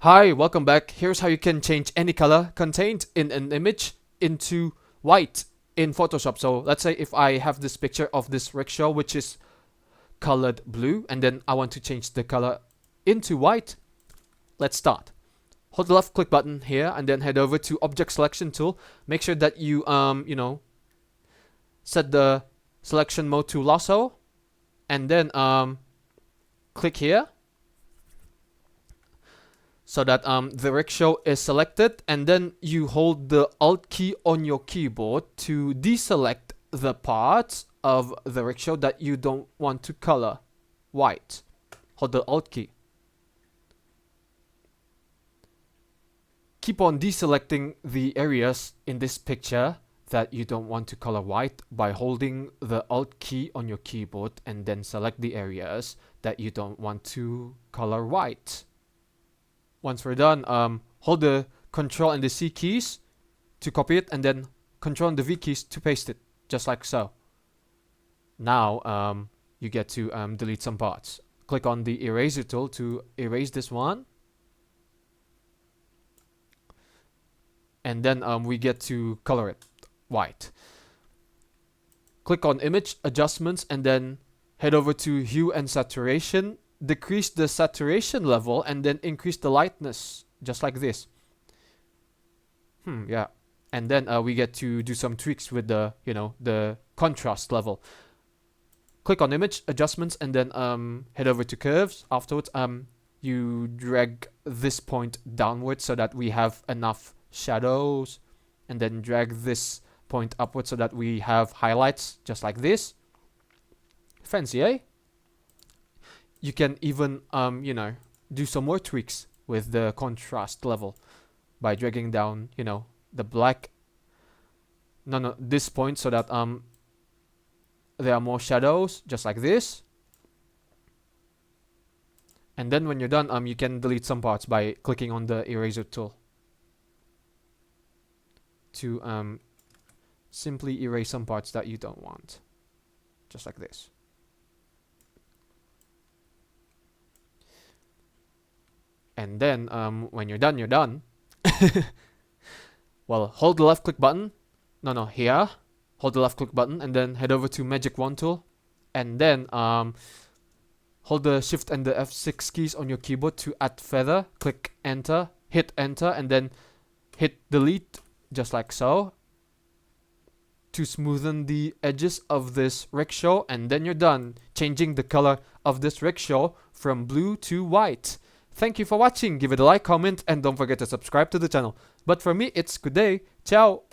Hi, welcome back. Here's how you can change any color contained in an image into white in Photoshop. So let's say if I have this picture of this rickshaw which is colored blue and then I want to change the color into white. Let's start. Hold the left click button here and then head over to object selection tool. Make sure that you set the selection mode to lasso and then click here so that the rickshaw is selected, and then you hold the Alt key on your keyboard to deselect the parts of the rickshaw that you don't want to color white. Hold the Alt key. Keep on deselecting the areas in this picture that you don't want to color white by holding the Alt key on your keyboard and then select the areas that you don't want to color white. Once we're done, hold the Control and the C keys to copy it and then Control and the V keys to paste it, just like so. Now you get to delete some parts. Click on the eraser tool to erase this one. And then we get to color it white. Click on Image, Adjustments, and then head over to Hue and Saturation. Decrease the saturation level and then increase the lightness, just like this. Yeah. And then we get to do some tweaks with the, the contrast level. Click on Image, Adjustments, and then head over to Curves. Afterwards, you drag this point downwards so that we have enough shadows, and then drag this point upwards so that we have highlights, just like this. Fancy, eh? You can even do some more tweaks with the contrast level by dragging down the black this point so that there are more shadows, just like this. And then when you're done, you can delete some parts by clicking on the eraser tool to simply erase some parts that you don't want, just like this. And then when you're done, you're done. Well, hold the left click button. Here. Hold the left click button and then head over to Magic Wand tool. And then hold the Shift and the F6 keys on your keyboard to add feather. Click Enter, hit Enter, and then hit Delete, just like so, to smoothen the edges of this rickshaw. And then you're done changing the color of this rickshaw from blue to white. Thank you for watching. Give it a like, comment, and don't forget to subscribe to the channel. But for me, it's good day. Ciao.